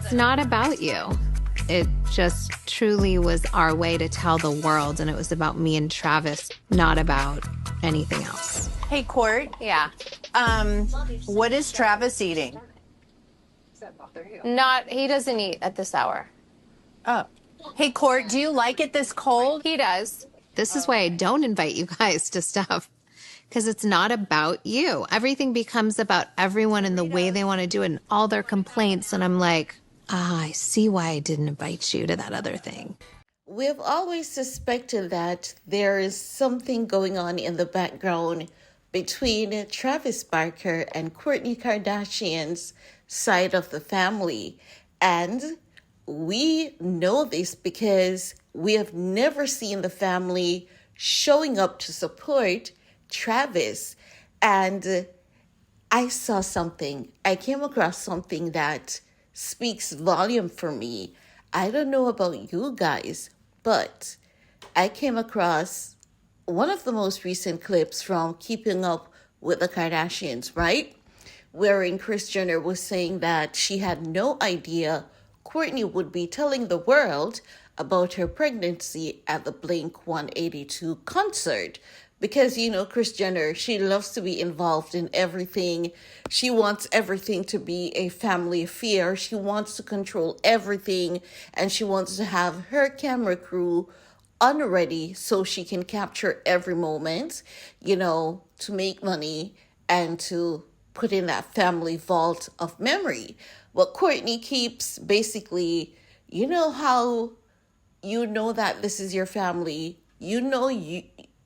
It's not about you. It just truly was our way to tell the world, and it was about me and Travis, not about anything else. Hey, Court. Yeah. What is Travis eating? He doesn't eat at this hour. Oh. Hey, Court, do you like it this cold? He does. This is why I don't invite you guys to stuff. Because it's not about you. Everything becomes about everyone and the way they want to do it and all their complaints. And I'm like, I see why I didn't invite you to that other thing. We've always suspected that there is something going on in the background between Travis Barker and Kourtney Kardashian's side of the family. And we know this because we have never seen the family showing up to support Travis. And I saw something. I came across something that speaks volume for me. I don't know about you guys, but I came across one of the most recent clips from Keeping Up with the Kardashians, right? Wherein Kris Jenner was saying that she had no idea Kourtney would be telling the world about her pregnancy at the Blink-182 concert. Because, Kris Jenner, she loves to be involved in everything. She wants everything to be a family affair. She wants to control everything. And she wants to have her camera crew unready so she can capture every moment, to make money and to put in that family vault of memory. But Kourtney keeps basically, how that this is your family.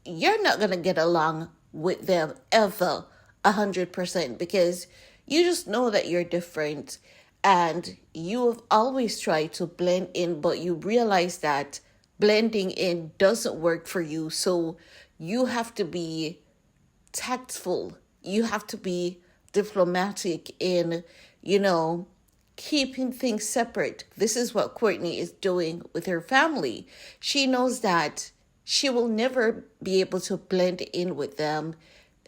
You're not going to get along with them ever 100% because you just know that you're different and you have always tried to blend in, but you realize that blending in doesn't work for you. So you have to be tactful. You have to be diplomatic in, keeping things separate. This is what Kourtney is doing with her family. She knows that she will never be able to blend in with them.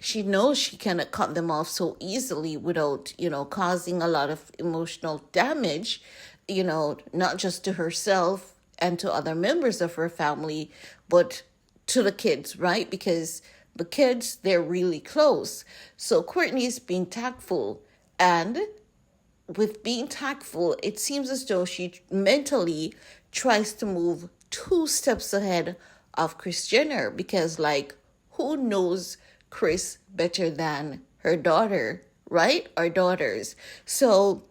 She knows she cannot cut them off so easily without, causing a lot of emotional damage, not just to herself and to other members of her family, but to the kids, right? Because the kids, they're really close. So Kourtney is being tactful. And with being tactful, it seems as though she mentally tries to move 2 steps ahead of Kris Jenner because, who knows Kris better than her daughter, right? Or daughters. So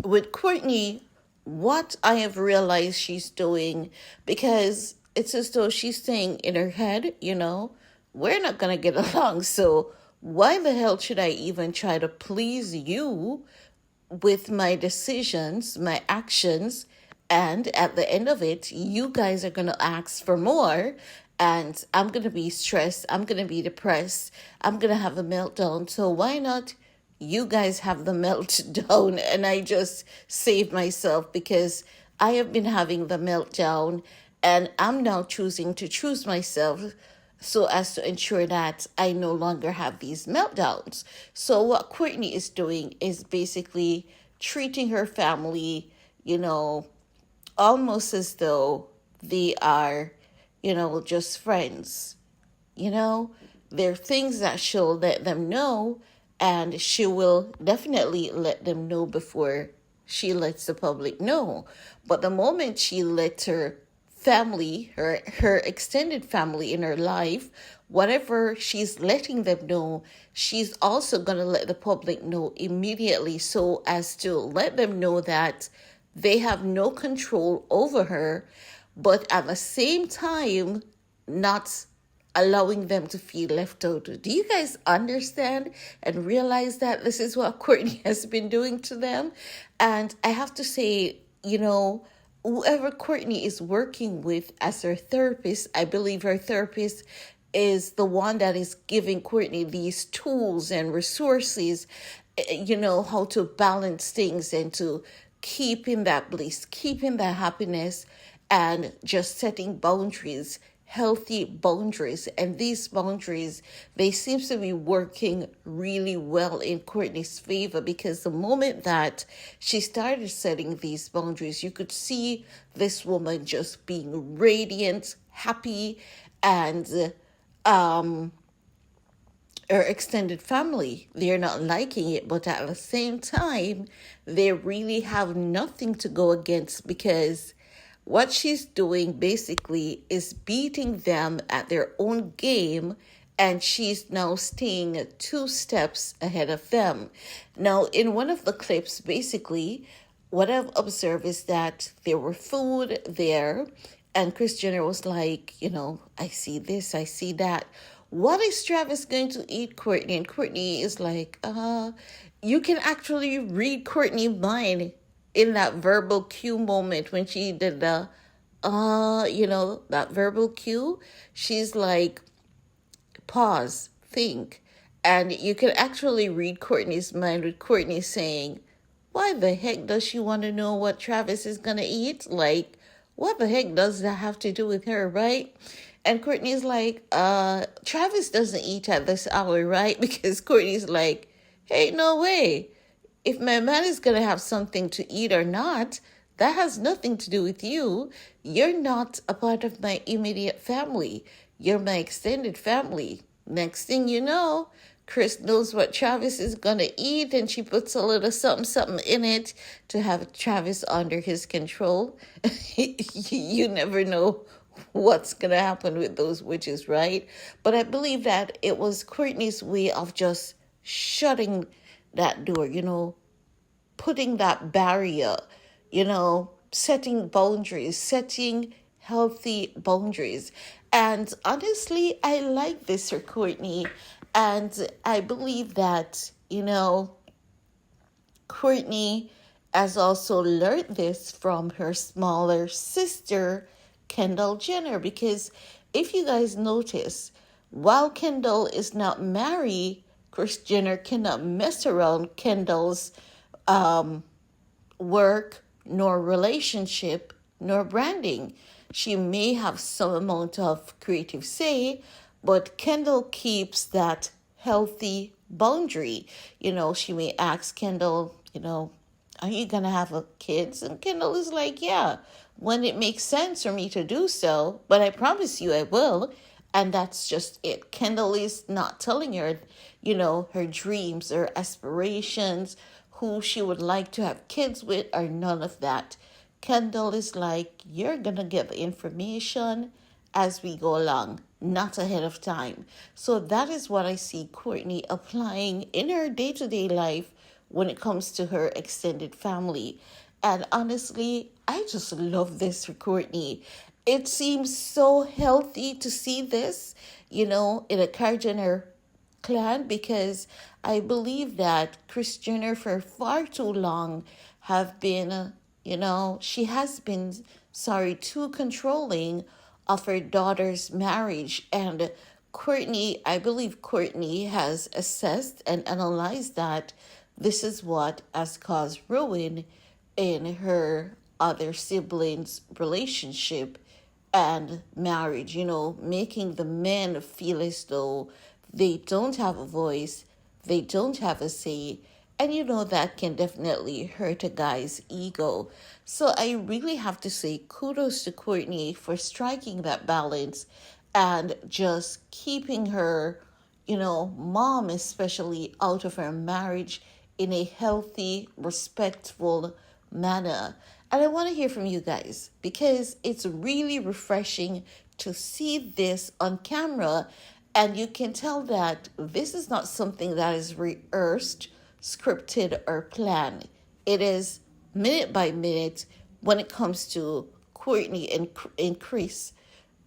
with Kourtney, what I have realized she's doing, because it's as though she's saying in her head, we're not going to get along. So why the hell should I even try to please you with my decisions, my actions? And at the end of it, you guys are going to ask for more. And I'm going to be stressed. I'm going to be depressed. I'm going to have a meltdown. So why not you guys have the meltdown? And I just saved myself because I have been having the meltdown. And I'm now choosing to choose myself so as to ensure that I no longer have these meltdowns. So what Kourtney is doing is basically treating her family, almost as though they are, just friends. There are things that she'll let them know, and she will definitely let them know before she lets the public know. But the moment she lets her family, her extended family in her life, whatever she's letting them know, she's also going to let the public know immediately so as to let them know that they have no control over her, but at the same time, not allowing them to feel left out. Do you guys understand and realize that this is what Kourtney has been doing to them? And I have to say, whoever Kourtney is working with as her therapist, I believe her therapist is the one that is giving Kourtney these tools and resources, how to balance things and to keep in that bliss, keep in that happiness, and just setting boundaries healthy boundaries. And these boundaries, they seem to be working really well in Kourtney's favor, because the moment that she started setting these boundaries, you could see this woman just being radiant, happy, and her extended family, they're not liking it, but at the same time, they really have nothing to go against, because what she's doing basically is beating them at their own game, and she's now staying 2 steps ahead of them. Now, in one of the clips, basically, what I've observed is that there were food there, and Kris Jenner was like, I see this, I see that. What is Travis going to eat, Kourtney? And Kourtney is like, you can actually read Kourtney's mind in that verbal cue moment when she did the, that verbal cue. She's like, pause, think. And you can actually read Kourtney's mind with Kourtney saying, why the heck does she want to know what Travis is going to eat? Like, what the heck does that have to do with her, right? And Kourtney's like, Travis doesn't eat at this hour, right? Because Kourtney's like, hey, no way. If my man is going to have something to eat or not, that has nothing to do with you. You're not a part of my immediate family. You're my extended family. Next thing you know, Kris knows what Travis is going to eat, and she puts a little something in it to have Travis under his control. You never know what's going to happen with those witches, right? But I believe that it was Kourtney's way of just shutting that door, putting that barrier, setting boundaries, setting healthy boundaries. And honestly, I like this for Kourtney. And I believe that, Kourtney has also learned this from her smaller sister, Kendall Jenner, because if you guys notice, while Kendall is not married, Kris Jenner cannot mess around Kendall's work, nor relationship, nor branding. She may have some amount of creative say, but Kendall keeps that healthy boundary. She may ask Kendall, are you going to have kids? And Kendall is like, yeah, when it makes sense for me to do so, but I promise you I will. And that's just it. Kendall is not telling her, her dreams or aspirations, who she would like to have kids with, or none of that. Kendall is like, you're going to get the information as we go along, not ahead of time. So that is what I see Kourtney applying in her day-to-day life when it comes to her extended family. And honestly, I just love this for Kourtney. It seems so healthy to see this, in a Kris Jenner clan, because I believe that Kris Jenner for far too long have been, she has been, too controlling of her daughter's marriage. And Kourtney, I believe Kourtney has assessed and analyzed that this is what has caused ruin in her other siblings' relationship and marriage, making the men feel as though they don't have a voice, they don't have a say, and that can definitely hurt a guy's ego. So I really have to say kudos to Kourtney for striking that balance and just keeping her, mom especially, out of her marriage in a healthy, respectful manner. And I want to hear from you guys, because it's really refreshing to see this on camera, and you can tell that this is not something that is rehearsed, scripted, or planned. It is minute by minute when it comes to Kourtney and Kris,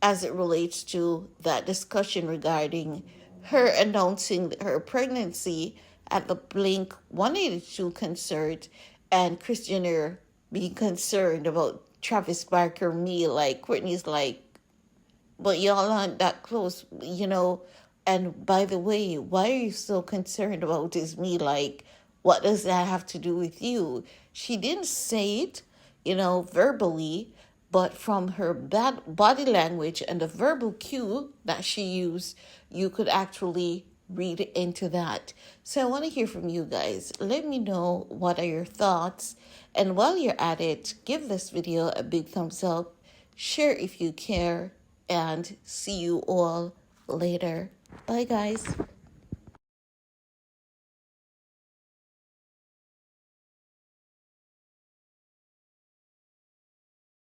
as it relates to that discussion regarding her announcing her pregnancy at the Blink 182 concert, and Kris Jenner being concerned about Travis Barker meal. Like, Kourtney's like, but y'all aren't that close, And by the way, why are you so concerned about his meal? Like, what does that have to do with you? She didn't say it, verbally, but from her body language and the verbal cue that she used, you could actually read into that. So I want to hear from you guys. Let me know what are your thoughts. And while you're at it, give this video a big thumbs up, share if you care, and see you all later. Bye, guys.